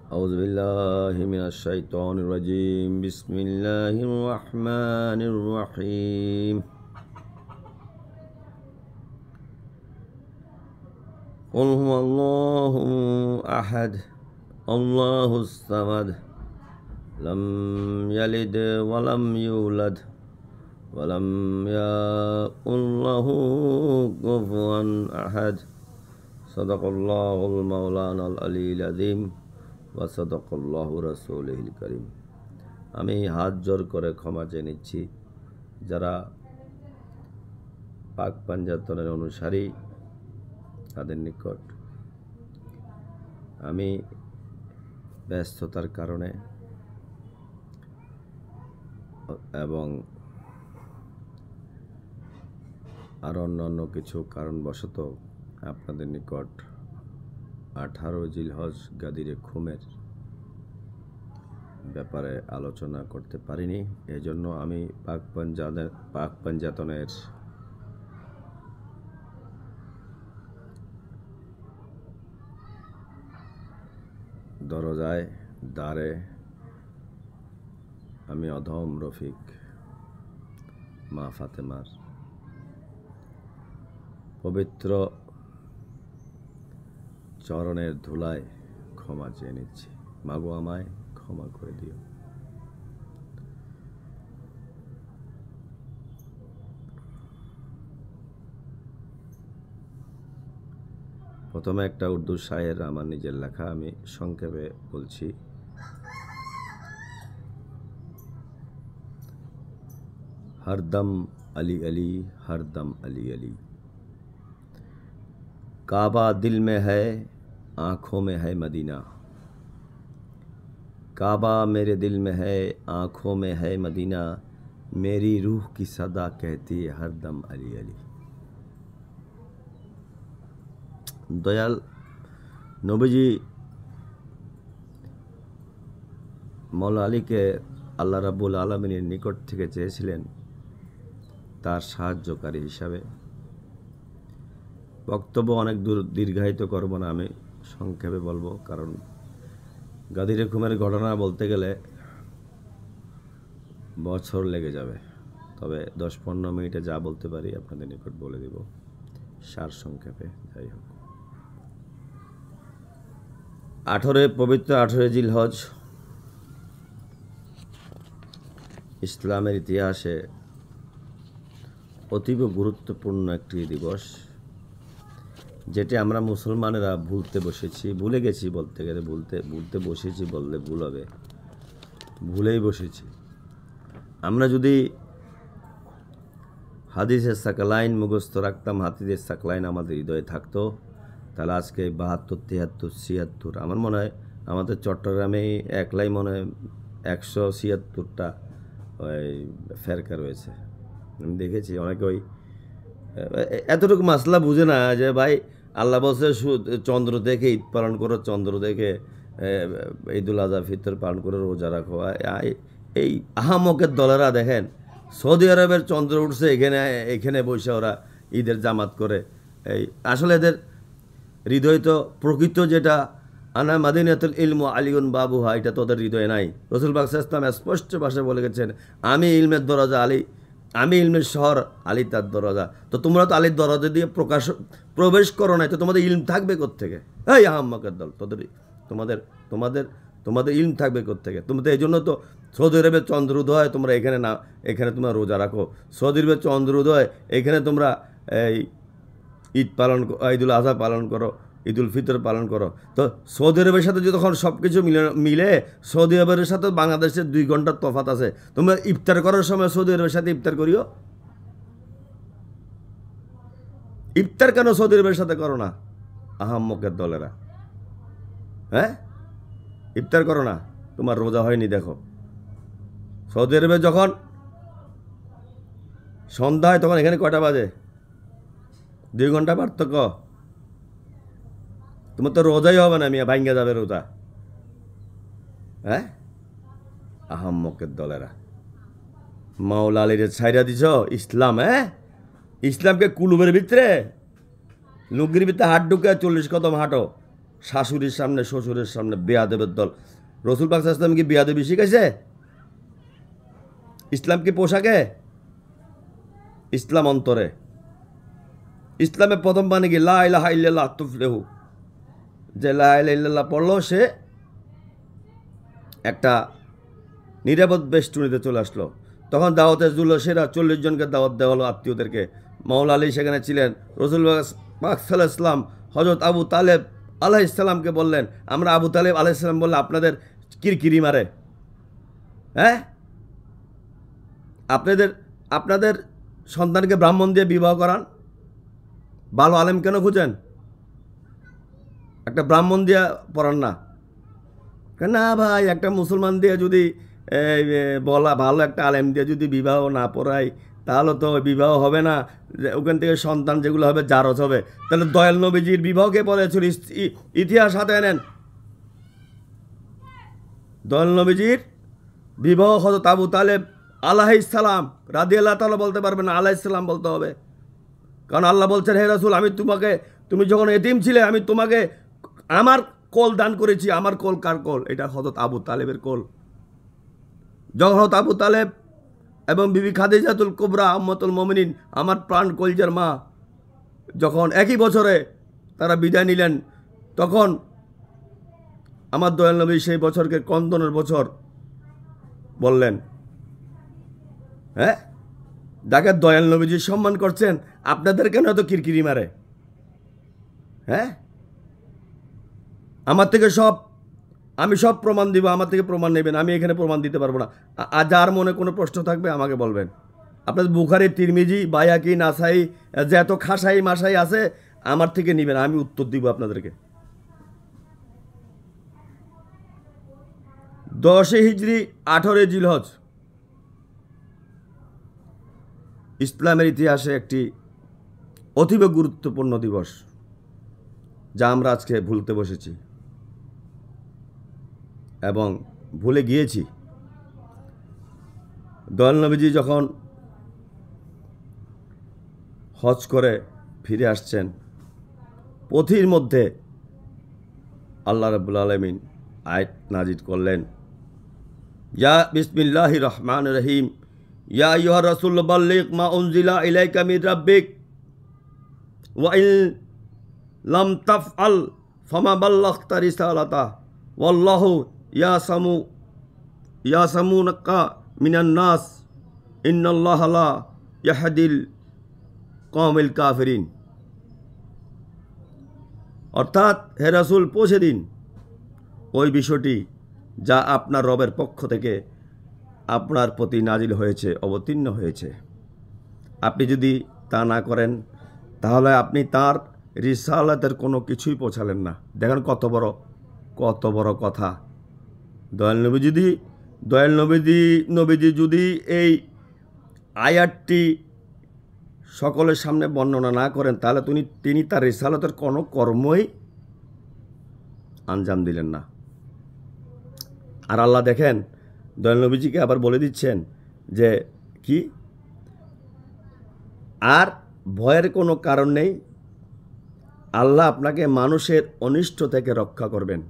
أعوذ بالله من الشيطان الرجيم بسم الله الرحمن الرحيم قل هو الله أحد الله الصمد لم يلد ولم يولد ولم يكن له كفوا أحد صدق الله المولانا العلي العظيم ওয়াসাদাকাল্লাহু রাসূলুল কারীম। আমি হাত জোর করে ক্ষমা চেয়ে নিচ্ছি যারা পাক পাঞ্জাতনের অনুসারী তাদের নিকট আমি ব্যস্ততার কারণে এবং আরও অন্যান্য কিছু কারণবশত আপনাদের নিকট 18 জিলহজ গাদিরে খুমের ব্যাপারে আলোচনা করতে পারিনি। এজন্য আমি পাক পাঞ্জাতনের দরজায় দ্বারে আমি অধম রফিক মা ফাতেমার পবিত্র চরণের ধুলায় ক্ষমা চেয়ে নিচ্ছি। মাগো আমায় ক্ষমা করে দিও। প্রথমে একটা উর্দু শায়ের আমার নিজের লেখা, আমি সংক্ষেপে বলছি। हरदम अली अली हरदम अली अली, काबा दिल में है आँखों में है मदीना, काबा मेरे दिल में है आँखों में है मदीना, मेरी रूह की सदा कहती है हरदम अली अली। दयाल नबीजी मौला आली के আল্লাহ রাব্বুল আলামিনের নিকট থেকে চেয়েছিলেন তার সাহায্যকারী হিসাবে। বক্তব্য অনেক দীর্ঘায়িত করব না, আমি সংক্ষেপে বলবো, কারণ গাদিরে খুমের ঘটনা বলতে গেলে বছর লেগে যাবে। তবে 10-15 মিনিটে যা বলতে পারি আপনাদের নিকট বলে দেব সার সংক্ষেপে। যাই হোক, 18 জিলহজ ইসলামের ইতিহাসে অতীব গুরুত্বপূর্ণ একটি দিবস, যেটি আমরা মুসলমানেরা ভুলে গেছি বলতে গেলে, ভুলতে বসেছি বললে ভুল হবে, ভুলেই বসেছি। আমরা যদি হাদিসের সাকলাইন মুখস্থ রাখতাম, হাদিসের সাকলাইন আমাদের হৃদয়ে থাকতো, তাহলে আজকে 72, 73, 76, আমার মনে হয় আমাদের চট্টগ্রামে একলাই মনে হয় 176টা ওই ফেরকা রয়েছে। আমি দেখেছি অনেকে ওই এতটুকু মাসলা বুঝে না যে ভাই আল্লাহ বলছে চন্দ্র দেখে ঈদ পালন করো, চন্দ্র দেখে ঈদুল আজহা ফিতর পালন করে রোজা রাখো। এই আহামকের দলেরা দেখেন সৌদি আরবের চন্দ্র উঠছে, এখানে বসে ওরা ঈদের জামাত করে। এই আসলে এদের হৃদয় তো প্রকৃত যেটা আনা মাদিনাতুল ইলম আলিউন বাবুহা, এটা তোদের হৃদয়ে নাই। রাসূল পাক সাল্লাল্লাহু আলাইহি ওয়াসাল্লাম স্পষ্ট ভাষায় বলে গেছেন, আমি ইলমের দরজা আলী, আমি ইলমের শহর, আলী তার দরজা। তো তোমরা তো আলীর দরজা দিয়ে প্রবেশ করো নাই, তো তোমাদের ইলম থাকবে কোত্থেকে? এই আহাম্মকের দল, তোমাদের ইলম থাকবে কোত্থেকে? তোমাদের এই জন্য তো সৌদি আরবের চন্দ্র উদয় তোমরা এখানে না, এখানে তোমরা রোজা রাখো। সৌদি আরবের চন্দ্র উদয় এখানে তোমরা এই ঈদ পালন, ঈদুল আজহা পালন করো, ঈদুল ফিতর পালন করো। তো সৌদি আরবের সাথে যখন সব কিছু মিলে, সৌদি আরবের সাথে বাংলাদেশের 2 ঘন্টার তফাৎ আছে। তোমরা ইফতার করার সময় সৌদি আরবের সাথে ইফতার করিও, ইফতার কেন সৌদি আরবের সাথে করো না? আহাম্মকের দলেরা, হ্যাঁ, ইফতার করো না, তোমার রোজা হয়নি। দেখো সৌদি আরবে যখন সন্ধ্যা হয় তখন এখানে কয়টা বাজে? 2 ঘন্টা পার্থক্য। তোমার তো রোজাই হবে না, মিয়া ভাঙ্গা যাবে রোজা। হ্যাঁ, আহাম্মকের দলেরা মাওলা আলীর ছাইরা দিছ ইসলাম। হ্যাঁ, ইসলামকে কুলুবের ভিতরে লুঙ্গির ভিতরে হাত ঢুকে 40 কদম হাঁটো, শাশুড়ির সামনে শ্বশুরের সামনে বেয়াদবের দল। রসুল পাক সাল্লাল্লাহু আলাইহি ওয়াসাল্লাম কি বেয়াদবি শিখাইছে? ইসলাম কি পোশাকে? ইসলাম অন্তরে। ইসলামের প্রথম বাণী কি লা ইলাহা ইল্লাল্লাহ তুফলিহু, যে লা ইলাহা ইল্লাল্লাহ পড়লো সে একটা নিরাপদ বেষ্টনীতে চলে আসলো। তখন দাওয়াতের জুলুসেরা 40 জনকে দাওয়াত দেওয়া হলো, আত্মীয়দেরকে। মাওলা আলী সেখানে ছিলেন। রসুল পাক সাল্লাল্লাহু আলাইহি ওয়াসাল্লাম হযরত আবু তালেব আলাইহিস সালামকে বললেন, আমরা আবু তালেব আলাইহিস সালাম বললে আপনাদের কিরকিরি মারে, হ্যাঁ? আপনাদের সন্তানকে ব্রাহ্মণ দিয়ে বিবাহ করান, ভালো আলেম কেন খুঁজেন? একটা ব্রাহ্মণ দিয়ে পড়ান না? না ভাই, একটা মুসলমান দিয়ে যদি বলা ভালো একটা আলেম দিয়ে যদি বিবাহ না পড়াই তাহলে তো বিবাহ হবে না, ওখান থেকে সন্তান যেগুলো হবে জারজ হবে। তাহলে দয়াল নবীজির বিবাহকে পড়েছিল, ইতিহাস হাতে নেন। দয়াল নবীজির বিবাহ হযরত আবু তালেব আলাইহিস সালাম রাদিয়াল্লাহু তাআলা বলতে পারবেন না, আলাইহিস সালাম বলতে হবে। কারণ আল্লাহ বলছেন, হে রাসূল, তুমি যখন এতিম ছিলে আমি তোমাকে আমার কোল দান করেছি। আমার কোল কার কোল? এটা হযরত আবু তালেবের কোল। যখন হযরত আবু তালেব এবং বিবি খাদিজাতুল কুবরা উম্মাতুল মুমিনিন, আমার প্রাণ কলজার মা, যখন একই বছরে তারা বিদায় নিলেন, তখন আমার দয়াল নবী সেই বছরকে কন্দনের বছর বললেন। হ্যাঁ, যাকে দয়াল নবীজি সম্মান করছেন, আপনাদের কেন এত কিরকিরি মারে? হ্যাঁ, আমার থেকে আমি সব প্রমাণ দিব, আমার থেকে প্রমাণ নেবেন, আমি এখানে প্রমাণ দিতে পারবো না। আর যার মনে কোনো প্রশ্ন থাকবে আমাকে বলবেন। আপনাদের বুখারী, তিরমিজি, বায়াকি, নাসাই, যে এত খাসাই মাসাই আছে, আমার থেকে নেবেন, আমি উত্তর দিব আপনাদেরকে। 10 হিজরি 18 জিলহজ ইসলামের ইতিহাসে একটি অতীব গুরুত্বপূর্ণ দিবস, যা আমরা আজকে ভুলতে বসেছি এবং ভুলে গিয়েছি। দয়াল নবীজি যখন হজ করে ফিরে আসছেন, পথির মধ্যে আল্লাহ রাব্বুল আলামিন আয়াত নাজিল করলেন, ইয়া বিসমিল্লাহির রহমানির রহিম, ইয়া আইয়ুহার রাসূল বাল্লিগ মা উনজিলা ইলাইকা মির রাব্বিক ওয়া ইন লাম তাফআল ফামা বাল্লাগতা রিসালাতা ওয়াল্লাহু ইয়াসামুনাকা মিনান নাস ইন্নাল্লাহা লা ইয়াহদিল কওমিল কাফিরিন। অর্থাৎ, হে রাসূল, পৌঁছে দিন ওই বিষয়টি যা আপনার রবের পক্ষ থেকে আপনার প্রতি নাজিল হয়েছে, অবতীর্ণ হয়েছে। আপনি যদি তা না করেন তাহলে আপনি তার রিসালাতের কোনো কিছুই পৌঁছালেন না। দেখেন কত বড় কথা। দয়াল নবীজি যদি এই আয়াতটি সকলের সামনে বর্ণনা না করেন তাহলে তিনি তার রিসালাতের কোনো কর্মই আঞ্জাম দিলেন না। আর আল্লাহ দেখেন, দয়াল নবীজিকে আবার বলে দিচ্ছেন যে কি, আর ভয়ের কোনো কারণ নেই, আল্লাহ আপনাকে মানুষের অনিষ্ট থেকে রক্ষা করবেন।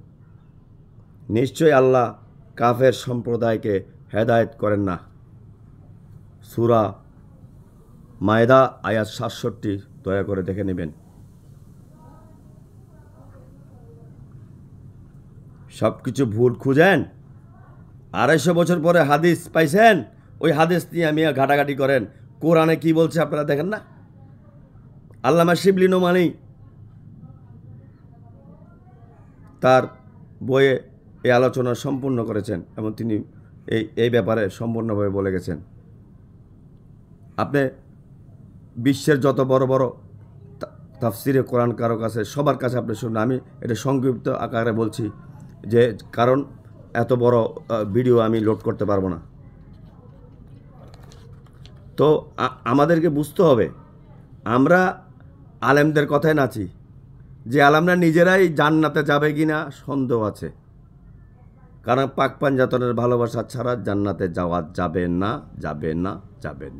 নিশ্চয়ই আল্লাহ কাফের সম্প্রদায়কে হেদায়েত করেন না। সূরা মায়দা আয়াত 67, দয়া করে দেখে নেবেন। সব কিছু ভুল খুঁজেন, 250 বছর পরে হাদিস পাইছেন, ওই হাদিস নিয়ে আমি ঘাটাঘাটি করেন। কোরআনে কি বলছে আপনারা দেখেন না? আল্লামা শিবলি নোমানী তার বইয়ে এই আলোচনা সম্পূর্ণ করেছেন এবং তিনি এই ব্যাপারে সম্পূর্ণভাবে বলে গেছেন। আপনি বিশ্বের যত বড় বড় তাফসিরে কোরআন কারো কাছে, সবার কাছে আপনি শুনুন। আমি এটা সংক্ষিপ্ত আকারে বলছি যে কারণ এত বড় ভিডিও আমি লোড করতে পারবো না। তো আমাদেরকে বুঝতে হবে, আমরা আলেমদের কথায় নাচি, যে আলেমরা নিজেরাই জান্নাতে যাবে কিনা সন্দেহ আছে। কারণ পাক পাঞ্জাতনের ভালোবাসা ছাড়া জান্নাতে যাওয়া যাবে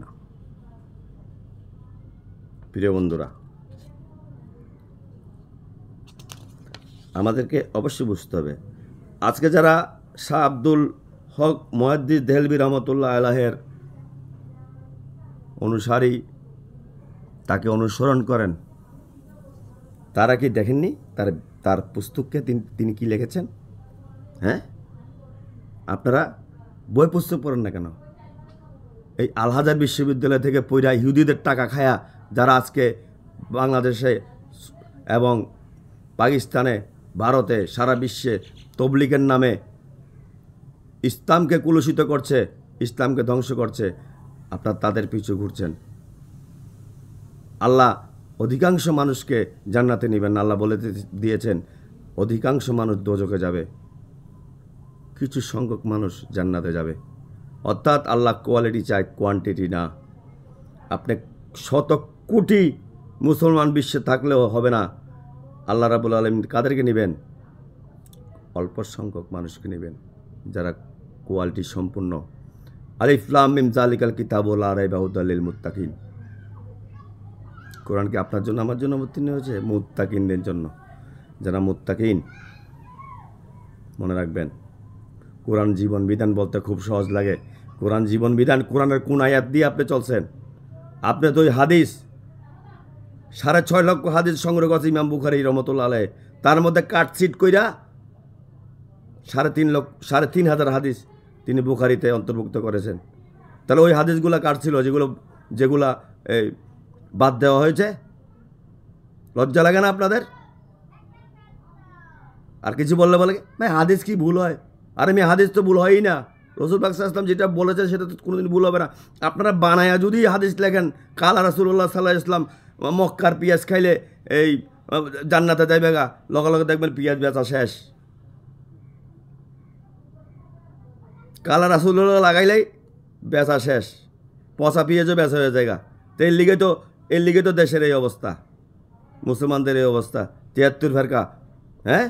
না। প্রিয় বন্ধুরা, আমাদেরকে অবশ্যই বুঝতে হবে। আজকে যারা শাহ আব্দুল হক মুহাদ্দিস দেহলভী রহমতুল্লাহ আলাইহির অনুসারী, তাকে অনুসরণ করেন, তারা কি দেখেননি তার পুস্তককে তিনি কি লিখেছেন? হ্যাঁ, আপনারা বই পুস্তক পড়েন না কেন? এই আল-আজহার বিশ্ববিদ্যালয় থেকে পইরা ইহুদিদের টাকা খায়া যারা আজকে বাংলাদেশে এবং পাকিস্তানে, ভারতে, সারা বিশ্বে তবলিগের নামে ইসলামকে কুলুষিত করছে, ইসলামকে ধ্বংস করছে, আপনারা তাদের পিছু ঘুরছেন। আল্লাহ অধিকাংশ মানুষকে জান্নাতে নেবেন না। আল্লাহ বলে দিয়েছেন অধিকাংশ মানুষ দোজখে যাবে, কিছু সংখ্যক মানুষ জান্নাতে যাবে। অর্থাৎ আল্লাহ কোয়ালিটি চায়, কোয়ান্টিটি না। আপনি শত কোটি মুসলমান বিশ্বে থাকলেও হবে না। আল্লাহ রাব্বুল আলামিন কাদেরকে নেবেন? অল্প সংখ্যক মানুষকে নেবেন, যারা কোয়ালিটি সম্পূর্ণ। আলিফ লাম মিম যালিকাল কিতাবু লা রাইবা হুদাল লিল মুত্তাকিন। কোরআন কি আপনার জন্য আমার জন্য অবতীর্ণ হয়েছে? মুত্তাকিনদের জন্য। যারা মুত্তাকিন, মনে রাখবেন, কোরআন জীবন বিধান বলতে খুব সহজ লাগে। কোরআন জীবন বিধান, কোরআনের কোন আয়াত দিয়ে আপনি চলছেন? আপনি তো ওই হাদিস 6.5 লক্ষ হাদিস সংগ্রহ করছে ইমাম বুখারী রহমতুল্লাহ আলাইহি, তার মধ্যে কাটছিট কইরা 3,500 হাদিস তিনি বুখারীতে অন্তর্ভুক্ত করেছেন। তাহলে ওই হাদিসগুলো কাটছিল, যেগুলা এই বাদ দেওয়া হয়েছে। লজ্জা লাগে না আপনাদের? আর কিছু বললে বলে ভাই হাদিস কি ভুল হয়? আরে আমি হাদিস তো ভুল হয়ই না। রাসূল পাক সাল্লাল্লাহু আলাইহি ওয়াসাল্লাম যেটা বলেছেন সেটা তো কোনোদিন ভুল হবে না। আপনারা বানায়া যদি হাদিস লেখেন, কালা রাসূলুল্লাহ সাল্লাল্লাহু আলাইহি ওয়াসাল্লাম মক্কার পেঁয়াজ খাইলে এই জান্নাতে যাইবে গা, লগে লগে দেখবেন পেঁয়াজ বেচা শেষ। কালা রাসূলুল্লাহ লাগাইলেই বেচা শেষ, পচা পেঁয়াজও বেচা হয়ে যায়। তো এর লিগে তো দেশের এই অবস্থা, মুসলমানদের এই অবস্থা। 73 ফেরকা। হ্যাঁ,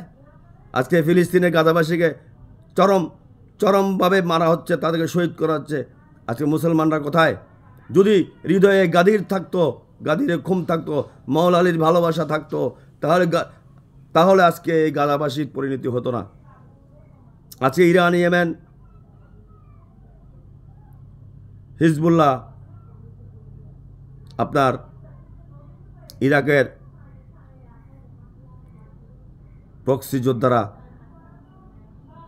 আজকে ফিলিস্তিনের গাজাবাসীকে চরমভাবে মারা হচ্ছে, তাদেরকে শহীদ করা হচ্ছে। আজকে মুসলমানরা কোথায়? যদি হৃদয়ে গাদিরে খুম থাকতো, মাওলা আলীর ভালোবাসা থাকতো, তাহলে আজকে এই গাজাবাসীর পরিণতি হতো না। আজকে ইরান, ইয়েমেন, হিজবুল্লাহ, আপনার ইরাকের প্রক্সি যোদ্ধারা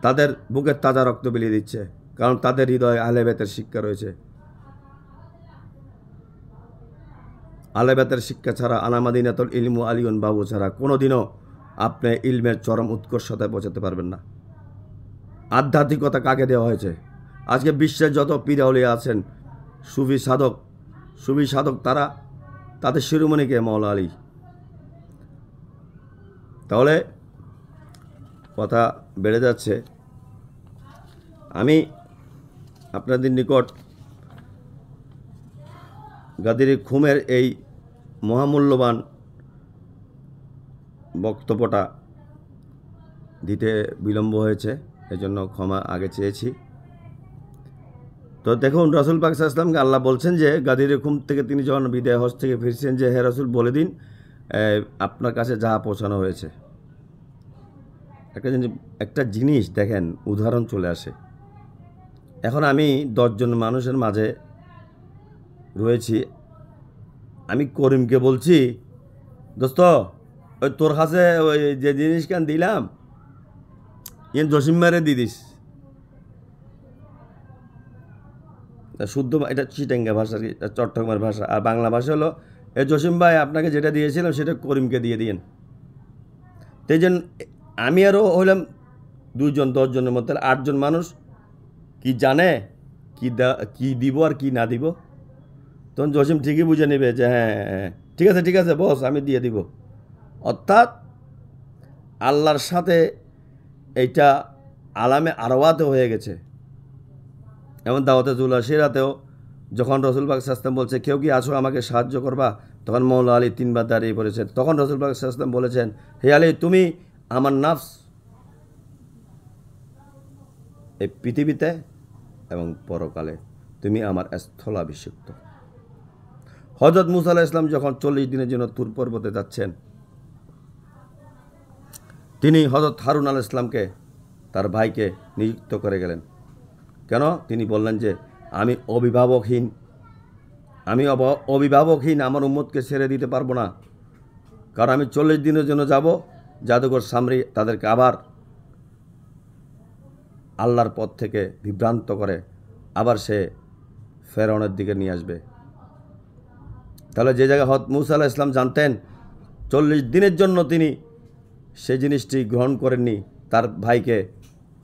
তাদের বুকের তাজা রক্ত বিলিয়ে দিচ্ছে, কারণ তাদের হৃদয়ে আহলে বাইতের শিক্ষা রয়েছে। আহলে বাইতের শিক্ষা ছাড়া, আনা মাদিনাতুল ইলমু আলিউন বাবু ছাড়া কোনোদিনও আপনি ইলমের চরম উৎকর্ষতায় পৌঁছাতে পারবেন না। আধ্যাত্মিকতা কাকে দেওয়া হয়েছে? আজকে বিশ্বের যত পীর আউলিয়া আছেন, সুফি সাধক, তাদের শিরোমণিকে মাওলা আলী। তাহলে কথা বেড়ে যাচ্ছে। আমি আপনাদের নিকট গাদির খুমের এই মহামূল্যবান বক্তব্যটা দিতে বিলম্ব হয়েছে, এজন্য ক্ষমা আগে চেয়েছি। তো দেখুন, রাসূল পাক সাল্লাল্লাহু আলাইহি ওয়াসাল্লামকে আল্লাহ বলছেন যে গাদির খুম থেকে তিনি যখন বিদায় হজ থেকে ফিরছেন, যে হে রাসূল বলে দিন আপনার কাছে যা পৌঁছানো হয়েছে। একটা জিনিস দেখেন, উদাহরণ চলে আসে। এখন আমি 10 জন মানুষের মাঝে রয়েছি, আমি করিমকে বলছি, দোস্ত ওই তোর কাছে ওই যে জিনিস কেন দিলাম জসিম মারে দিদিস। শুদ্ধ এটা চিটাঙ্গা ভাষা, চট্টগ্রামের ভাষা, আর বাংলা ভাষা হলো এই জসিম ভাই আপনাকে যেটা দিয়েছিলাম সেটা করিমকে দিয়ে দিন। তাই জন্য আমি আরও হইলাম 2 জন, 10 জনের মধ্যে 8 জন মানুষ কি জানে কি দিব আর কি না দিব। তখন জসিম ঠিকই বুঝে নেবে যে হ্যাঁ ঠিক আছে বস, আমি দিয়ে দিব। অর্থাৎ আল্লাহর সাথে এইটা আলামে আরওয়াতে হয়ে গেছে। এমন দাওয়াতে জুল আশিরাতেও যখন রাসূল পাক সাল্লাল্লাহু আলাইহি ওয়াসাল্লাম বলছে কেউ কি আসো আমাকে সাহায্য করবা, তখন মাওলা আলী 3 বার দাঁড়িয়ে পড়েছেন। তখন রাসূল পাক সাল্লাল্লাহু আলাইহি ওয়াসাল্লাম বলেছেন, হে আলী, তুমি আমার নাফস এই পৃথিবীতে এবং পরকালে তুমি আমার স্থলাভিষিক্ত। হযরত মুসা আলাইহিস সালাম যখন 40 দিনের জন্য তুর পর্বতে যাচ্ছেন, তিনি হযরত হারুন আলাইহিস সালামকে তার ভাইকে নিযুক্ত করে গেলেন। কেন? তিনি বললেন যে আমি অভিভাবকহীন আমার উম্মতকে ছেড়ে দিতে পারবো না, কারণ আমি 40 দিনের জন্য যাব, জাদুঘর সামরি তাদেরকে আবার আল্লাহর পথ থেকে বিভ্রান্ত করে আবার সে ফেরাউনের দিকে নিয়ে আসবে। তাহলে যে জায়গায় হযরত মূসা আলাইহিস সালাম জানতেন 40 দিনের জন্য তিনি সেই জিনিসটি গ্রহণ করেননি, তার ভাইকে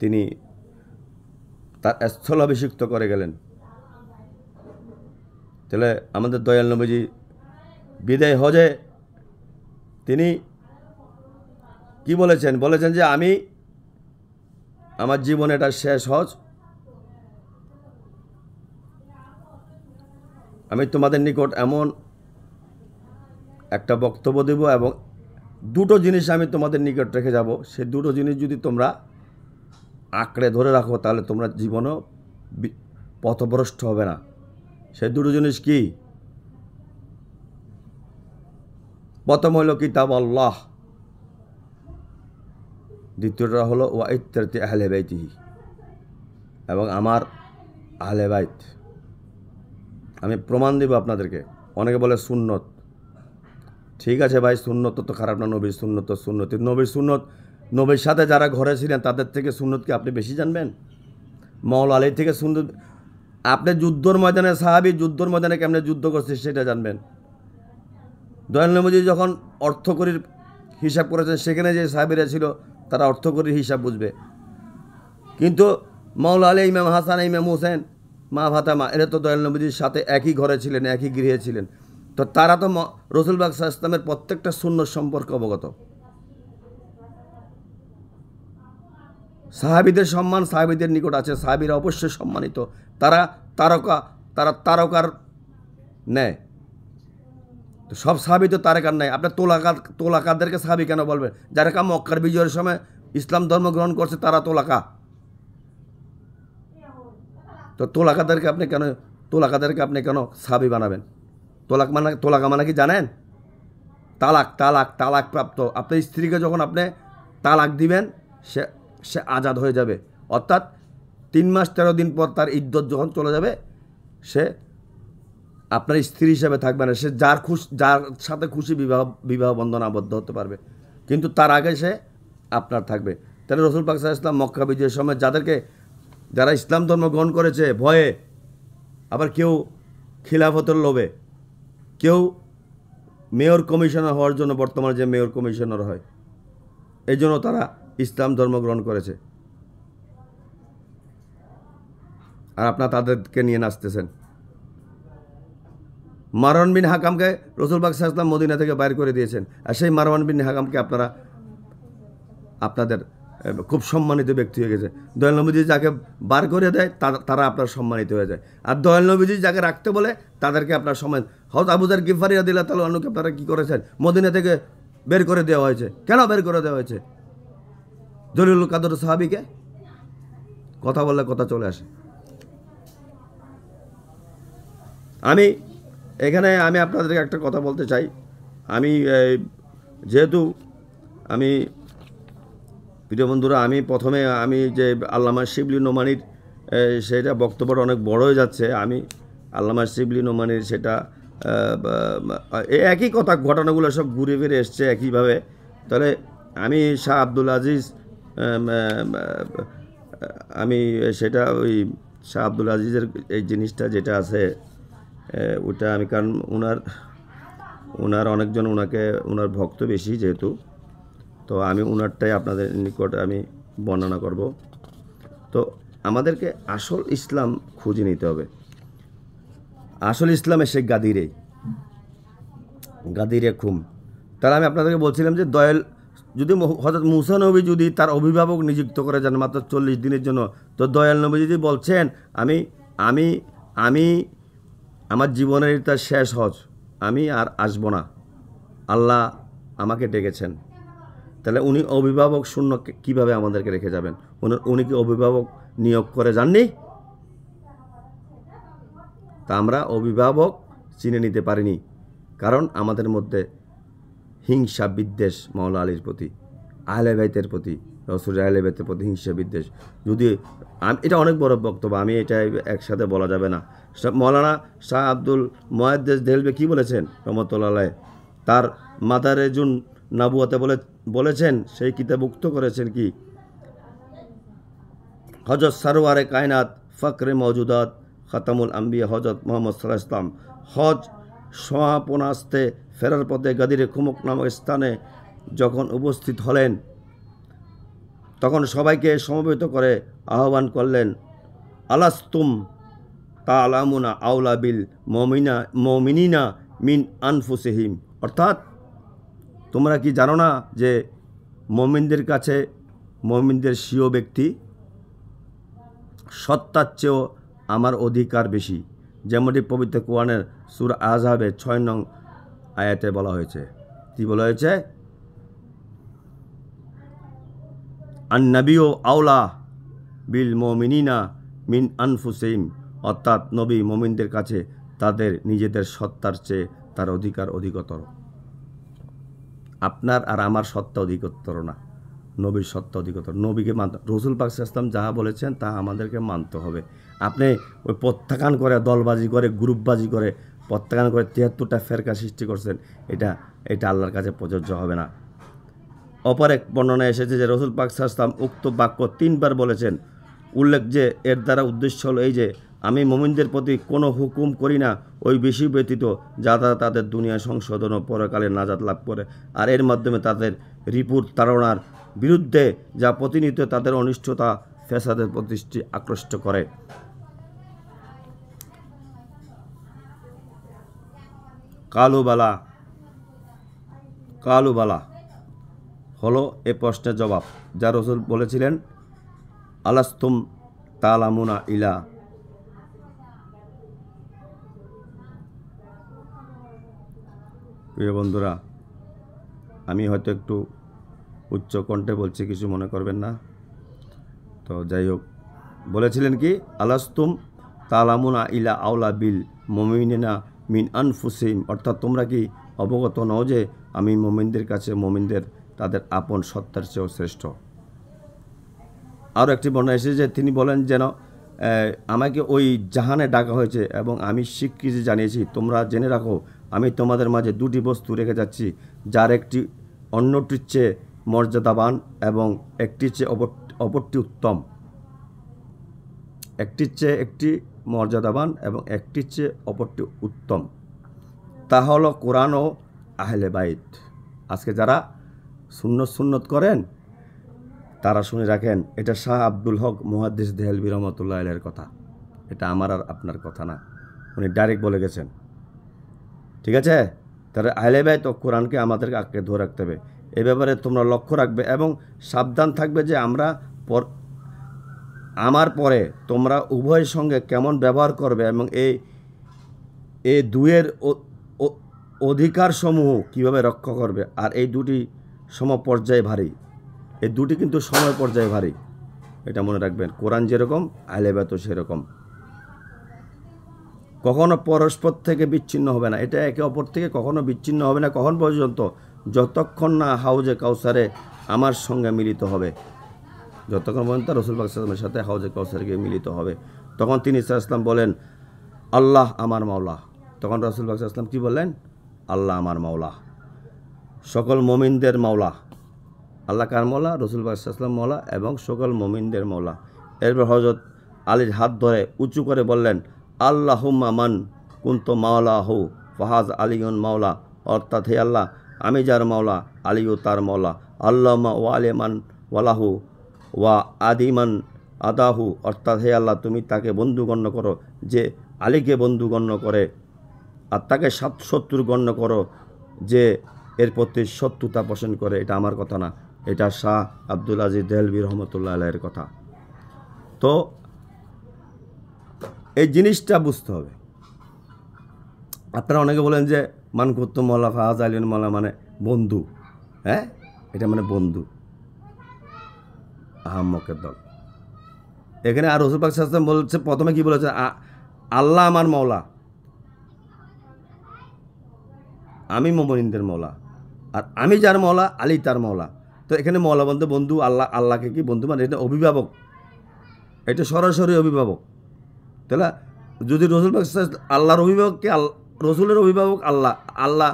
তিনি তার স্থলাভিষিক্ত করে গেলেন। তাহলে আমাদের দয়াল নবীজি বিদায় হজে তিনি কি বলেছেন? বলেছেন যে আমি আমার জীবনে এটা শেষ হজ, আমি তোমাদের নিকট এমন একটা বক্তব্য দেব এবং দুটো জিনিস আমি তোমাদের নিকট রেখে যাব, সে দুটো জিনিস যদি তোমরা আঁকড়ে ধরে রাখো তাহলে তোমরা জীবনও পথভ্রষ্ট হবে না। সেই দুটো জিনিস কি? প্রথম হলো কিতাব আল্লাহ, দ্বিতীয়টা হলো ওয়া ইত্তারতি আহলে বাইতিহি, এবং আমার আহলে বাইত। আমি প্রমাণ দেব আপনাদেরকে। অনেকে বলে সুন্নত, ঠিক আছে ভাই, সুন্নত তো খারাপ না, নবীর সুন্নত তো সুন্নত। নবীর সুন্নত, নবীর সাথে যারা ঘরে ছিলেন তাদের থেকে সুন্নতকে আপনি বেশি জানবেন? মাওলা আলী থেকে সুন্নত, আপনি যুদ্ধর ময়দানে, সাহাবী যুদ্ধর ময়দানে কেমনে যুদ্ধ করছে সেটা জানবেন। দয়াল নবীজি যখন অর্থকরীর হিসাব করেছেন সেখানে যে সাহাবীরা ছিল তারা অর্থকরীর হিসাব বুঝবে, কিন্তু মাওলা আলী, ইমাম হাসান, ইমাম হোসেন, মা ফাতেমা এরা তো দয়াল নবীজির সাথে একই ঘরে ছিলেন, একই গৃহে ছিলেন, তো তারা তো রাসূল পাক সাল্লাল্লাহু আলাইহি ওয়াসাল্লামের প্রত্যেকটা সুন্নত সম্পর্কে অবগত। সাহাবীদের সম্মান সাহাবীদের নিকট আছে, সাহাবীরা অবশ্যই সম্মানিত, তারা তারকার নেয়। তো সব সাহাবী তো তারকার নেয়। আপনার তোলাকাদেরকে সাহাবী কেন বলবেন? যারা মক্কার বিজয়ের সময় ইসলাম ধর্ম গ্রহণ করছে তারা তোলাকা। তো তোলাকাদেরকে আপনি কেন সাহাবী বানাবেন? তোলাকা মানে কি জানেন? তালাক প্রাপ্ত। আপনার স্ত্রীকে যখন আপনি তালাক দিবেন সে আজাদ হয়ে যাবে, অর্থাৎ 3 মাস 13 দিন পর তার ইদ্যত যখন চলে যাবে সে আপনার স্ত্রী হিসেবে থাকবে না, সে যার সাথে খুশি বিবাহ বন্ধন আবদ্ধ হতে পারবে, কিন্তু তার আগে সে আপনার থাকবে। তাহলে রাসূল পাক সাল্লাল্লাহু আলাইহি ওয়াসাল্লাম মক্কা বিজয়ের সময় যারা ইসলাম ধর্ম গ্রহণ করেছে ভয়ে, আবার কেউ খিলাফতের লোভে, কেউ মেয়র কমিশনার হওয়ার জন্য, বর্তমানে যে মেয়র কমিশনার হয় এই জন্য তারা ইসলাম ধর্ম গ্রহণ করেছে, আর আপনারা তাদেরকে নিয়ে নাচতেছেন। মারওয়ান বিন হাকামকে রাসূল পাক সাল্লাল্লাহু আলাইহি ওয়াসাল্লাম মদিনা থেকে বাইর করে দিয়েছেন, আর সেই মারওয়ান বিন হাকামকে আপনাদের খুব সম্মানিত ব্যক্তি হয়ে গেছে। দয়াল নবীজি যাকে বার করে দেয় তারা আপনার সম্মানিত হয়ে যায়, আর দয়াল নবীজি যাকে রাখতে বলে তাদেরকে আপনার সম্মান। হযরত আবু যর গিফারী রাদিয়াল্লাহু তাআলা আনহুকে আপনারা কী করেছেন? মদিনা থেকে বের করে দেওয়া হয়েছে। কেন বের করে দেওয়া হয়েছে? জলিলুল কাদর সাহাবীকে কথা বললে কথা চলে আসে। এখানে আমি আপনাদেরকে একটা কথা বলতে চাই। যেহেতু প্রিয় বন্ধুরা, প্রথমে যে আল্লামা শিবলি নোমানির সেটা বক্তব্যটা অনেক বড় হয়ে যাচ্ছে। আমি আল্লামা শিবলি নোমানির সেটা একই কথা, ঘটনাগুলো সব ঘুরে ফিরে এসছে একইভাবে। তাহলে আমি শাহ আব্দুল আজিজ, সেটা ওই শাহ আব্দুল আজিজের এই জিনিসটা যেটা আছে ওটা আমি, কারণ ওনার অনেকজন ওনার ভক্ত বেশি যেহেতু, তো আমি ওনারটাই আপনাদের নিকট আমি বর্ণনা করব। তো আমাদেরকে আসল ইসলাম খুঁজে নিতে হবে। আসল ইসলামে সে গাদিরে খুম। তাহলে আমি আপনাদেরকে বলছিলাম যে যদি হযরত মূসা নবী যদি তার অভিভাবক নিযুক্ত করে যান মাত্র 40 দিনের জন্য, তো দয়াল নবী যদি বলছেন আমি আমার জীবনের এটা শেষ হজ, আমি আর আসব না, আল্লাহ আমাকে ডেকেছেন, তাহলে উনি অভিভাবক শূন্য কিভাবে আমাদেরকে রেখে যাবেন? উনি কি অভিভাবক নিয়োগ করে যাননি? তা আমরা অভিভাবক চিনে নিতে পারিনি, কারণ আমাদের মধ্যে হিংসা বিদ্বেষ মাওলা আলীর প্রতি, আহলে বাইতের প্রতি, রসুলের আহলে বাইতের প্রতি হিংসা বিদ্বেষ। যদি এটা অনেক বড় বক্তব্য, আমি এটা একসাথে বলা যাবে না। মৌলানা শাহ আব্দুল মুহাদ্দিস দেহলভী কী বলেছেন রহমতুল্লাহ আলাইহ, তার মাদারেজুন নাবুয়াতে বলেছেন, সেই কিতাব উক্ত করেছেন কি, হজরত সরওয়ারে কায়নাত ফকরে মওজুদাত খাতামুল আম্বিয়া হজরত মুহাম্মদ সাল্লাল্লাহু আলাইহি ওয়াসাল্লাম হজ সমাপনাস্তে ফেরার পথে গাদিরে খুমুক নামক স্থানে যখন উপস্থিত হলেন, তখন সবাইকে সমবেত করে আহ্বান করলেন, আলাস্তুম তা'লামুনা আওলা বিল মুমিনিনা মিন আনফুসিহিম, অর্থাৎ তোমরা কি জানো না যে মুমিনদের কাছে, মুমিনদের স্বীয় ব্যক্তি সত্তার চেয়েও আমার অধিকার বেশি, যেমনটি পবিত্র কোরআনের সূরা আহজাবের 6 নং আয়াতে বলা হয়েছে। কি বলা হয়েছে? আন-নাবিয়্যু আওলা বিল মুমিনিনা মিন আনফুসিহিম, অর্থাৎ নবী মুমিনদের কাছে তাদের নিজেদের সত্তার চেয়ে তার অধিকার অধিকতর। আপনার আর আমার সত্তা অধিকতর না, নবীর সত্তা অধিকতর। নবীকে মানতে, রসুল পাক সাল্লাল্লাহু আলাইহি ওয়াসাল্লাম যাহা বলেছেন তা আমাদেরকে মানতে হবে। আপনি ওই প্রত্যাখ্যান করে, দলবাজি করে, গ্রুপবাজি করে, প্রত্যাখ্যান করে 73টা ফেরকা সৃষ্টি করছেন, এটা আল্লাহর কাছে প্রযোজ্য হবে না। অপর এক বর্ণনায় এসেছে যে রসুল পাক সাল্লাল্লাহু আলাইহি ওয়াসাল্লাম উক্ত বাক্য 3 বার বলেছেন। উল্লেখ যে এর দ্বারা উদ্দেশ্য হলো এই যে আমি মুমিনদের প্রতি কোনো হুকুম করি না ওই বিষয় ব্যতীত যা দ্বারা তাদের দুনিয়া সংশোধন ও পরকালে নাজাত লাভ করে, আর এর মাধ্যমে তাদের রিপুর তাড়নার বিরুদ্ধে যা প্রতিনিয়ত তাদের অনিষ্টতা ফ্যাসাদের প্রতিষ্ঠি আকৃষ্ট করে। কালুবালা হলো এ প্রশ্নের জবাব, যা রসুল বলেছিলেন, আলাস্তুম তা'লামুনা ইলা। প্রিয় বন্ধুরা, আমি হয়তো একটু উচ্চ কণ্ঠে বলছি, কিছু মনে করবেন না। তো যাই হোক, বলেছিলেন কি, আলাস্তুম তা'লামুনা ইলা আওলা বিল মুমিনিনা মিন আনফুসিহিম, অর্থাৎ তোমরা কি অবগত নও যে আমি মুমিনদের কাছে, মুমিনদের তাদের আপন সত্তার চেয়েও শ্রেষ্ঠ। আরও একটি বর্ণনা এসেছে যে তিনি বলেন যেন আমাকে ওই জাহানে ডাকা হয়েছে এবং আমি স্বীকৃতি জানিয়েছি, তোমরা জেনে রাখো আমি তোমাদের মাঝে 2টি বস্তু রেখে যাচ্ছি, যার একটি অন্যটির চেয়ে মর্যাদাবান এবং একটির চেয়ে অপরটি উত্তম। একটির চেয়ে একটি মর্যাদাবান এবং একটির চেয়ে অপরটি উত্তম। তা হলো কোরআন ও আহলে বাইত। আজকে যারা সুন্নত করেন তারা শুনে রাখেন, এটা শাহ আব্দুল হক মুহাদ্দিস দেহলভী রহমতুল্লাহ আলাইহির কথা, এটা আমার আর আপনার কথা না, উনি ডাইরেক্ট বলে গেছেন। ঠিক আছে, তাহলে আহলে বাইত ও কোরআনকে আমাদেরকে আঁকড়ে ধরে রাখতে হবে। এ ব্যাপারে তোমরা লক্ষ্য রাখবে এবং সাবধান থাকবে যে আমার পরে তোমরা উভয়ের সঙ্গে কেমন ব্যবহার করবে এবং এই দুয়ের অধিকারসমূহ কীভাবে রক্ষা করবে। আর এই দুটি সমপর্যায়ে ভারী, এই দুটি কিন্তু সময় পর্যায়ে ভারী, এটা মনে রাখবেন। কোরআন যেরকম, আহলে বাইতও সেরকম। কখনো পরস্পর থেকে বিচ্ছিন্ন হবে না, এটা একে অপর থেকে কখনো বিচ্ছিন্ন হবে না। কখন পর্যন্ত? যতক্ষণ না হাউজে কাউসারে আমার সঙ্গে মিলিত হবে। যতক্ষণ পর্যন্ত রসুল পাক সাল্লাল্লাহু আলাইহি ওয়াসাল্লামের সাথে হাউজে কাউসারে গিয়ে মিলিত হবে, তখন তিনি সাল্লাল্লাহু আলাইহি ওয়াসাল্লাম বলেন, আল্লাহ আমার মাওলা। তখন রসুল পাক সাল্লাল্লাহু আলাইহি ওয়াসাল্লাম কী বললেন? আল্লাহ আমার মাওলা, সকল মুমিনদের মাওলা। আল্লাহ কার মাওলা? রসুল পাক সাল্লাল্লাহু আলাইহি ওয়াসাল্লাম মাওলা এবং সকল মুমিনদের মাওলা। এরপর হযরত আলীর হাত ধরে উঁচু করে বললেন, আল্লাহুম্মা মান কুনতু মাওলাহু ফাহাজ আলিউন মাওলা, অর্থাৎ হে আল্লাহ, আমি যার মাওলা আলীও তার মাওলা। আল্লাহুম্মা ওয়া আলিমান ওয়ালাহু ওয়া আদিমান আদাহু, অর্থাৎ হে আল্লাহ, তুমি তাকে বন্ধু গণ্য করো যে আলীকে বন্ধু গণ্য করে, আর তাকে শত্রু গণ্য করো যে এর প্রতি শত্রুতা পোষণ করে। এটা আমার কথা না, এটা শাহ আব্দুল আজিজ দেহলভী রহমতুল্লাহ আলাইহির কথা। তো এই জিনিসটা বুঝতে হবে। আপনারা অনেকে বলেন যে মান কুনতু মাওলা ফাহাজ আলিউন মাওলা মানে বন্ধু, হ্যাঁ, এটা মানে বন্ধু, আহাম্মকের দল। এখানে আর রসুল পাক সাল্লাল্লাহু আলাইহি ওয়াসাল্লাম বলছে, প্রথমে কি বলেছে? আল্লাহ আমার মাওলা, আমি মুমিনদের মাওলা, আর আমি যার মাওলা আলী তার মাওলা। তো এখানে মওলা বলতে বন্ধু আল্লাহকে কি বন্ধু মানে এটা অভিভাবক, এটা সরাসরি অভিভাবক। তাহলে যদি রসুল আল্লাহর অভিভাবককে রসুলের অভিভাবক আল্লাহ,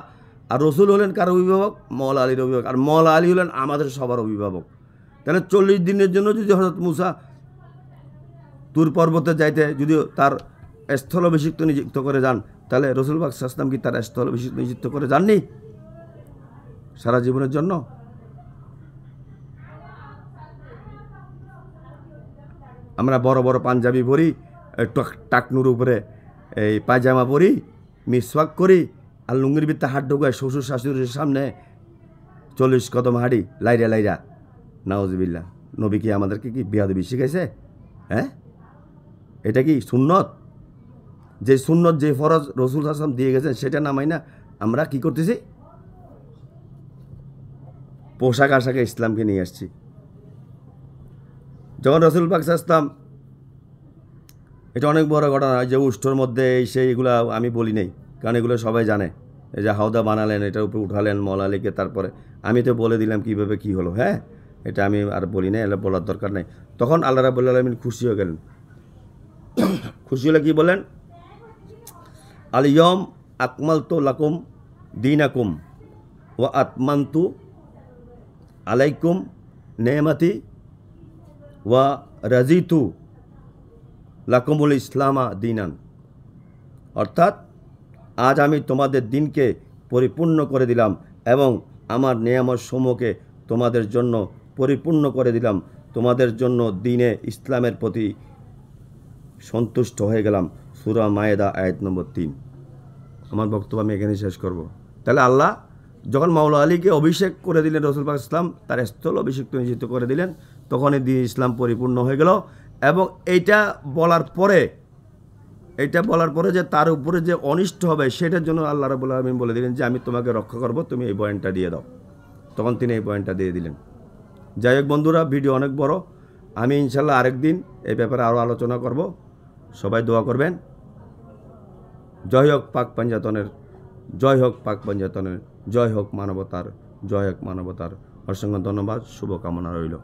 আর রসুল হলেন কার অভিভাবক? মওলা আলীর অভিভাবক, আর মওলা আলী হলেন আমাদের সবার অভিভাবক। তাহলে 40 দিনের জন্য যদি হযরত মুসা তুর পর্বতে যাইতে যদি তার স্থলাভিষিক্ত নিযুক্ত করে যান, তাহলে রসুল পাক সাল্লাল্লাহু আলাইহি ওয়াসাল্লাম কি তার স্থলাভিষিক্ত নিযুক্ত করে যাননি সারা জীবনের জন্য? আমরা বড় বড় পাঞ্জাবি পরি, টাকনুর উপরে এই পায়জামা পরি, মিসওয়াক করি, আর লুঙ্গির ভিতরে হাত ঢোকায় শ্বশুর শাশুড়ির সামনে 40 কদম হাঁড়ি লাইরা লাইরা। নাউজুবিল্লাহ। নবী কি আমাদেরকে কি বেয়াদবি শিখাইছে? হ্যাঁ, এটা কি সুন্নত? যে সুন্নত, যে ফরজ রসুল হাসান দিয়ে গেছেন, সেটা নামাই না আমরা কি করতেছি? পোশাক আশাকে ইসলামকে নিয়ে আসছি। যখন রসুল পাক সাল্লাম, এটা অনেক বড় ঘটনা, যে উষ্ঠর মধ্যে এই সেই এগুলো আমি বলি নাই, কারণ এগুলো সবাই জানে। এই যে হাওদা বানালেন, এটার উপরে উঠালেন মওলা আলীকে, তারপরে আমি তো বলে দিলাম কীভাবে কী হলো। হ্যাঁ, এটা আমি আর বলি নাই, এটা বলার দরকার নেই। তখন আল্লাহ রাব্বুল আলামিন খুশি হয়ে গেলেন। খুশি হলে কি বলেন? আল ইয়াউম আকমালতু লাকুম দীনাকুম ওয়া আতমামতু আলাইকুম নেমাতি ওয়া রাজিতু লাকুমুল ইসলামা দীনান। অর্থাৎ আজ আমি তোমাদের দিনকে পরিপূর্ণ করে দিলাম এবং আমার নেয়ামত সমূহকে তোমাদের জন্য পরিপূর্ণ করে দিলাম, তোমাদের জন্য দিনে ইসলামের প্রতি সন্তুষ্ট হয়ে গেলাম। সূরা মায়েদা আয়াত নম্বর 3। আমার বক্তব্য আমি এখানে শেষ করব। তাহলে আল্লাহ যখন মওলা আলীকে অভিষেক করে দিলেন, রসুল পাক ইসলাম তার স্থল অভিষিক্ত নিযুক্ত করে দিলেন, তখনই দিন ইসলাম পরিপূর্ণ হয়ে গেল। এবং এইটা বলার পরে যে তার উপরে যে অনিষ্ট হবে, সেটার জন্য আল্লাহ রাব্বুল আলামিন বলে দিলেন যে আমি তোমাকে রক্ষা করব, তুমি এই বয়ানটা দিয়ে দাও। তখন তিনি এই বয়ানটা দিয়ে দিলেন। যাই হোক বন্ধুরা, ভিডিও অনেক বড়, আমি ইনশাল্লাহ আরেকদিন এই ব্যাপারে আরও আলোচনা করব। সবাই দোয়া করবেন। জয় হোক পাক পাঞ্জাতনের, জয় হোক পাক পাঞ্জাতনের, জয় হোক মানবতার, জয় হোক মানবতার। অসংখ্য ধন্যবাদ, শুভকামনা রইল।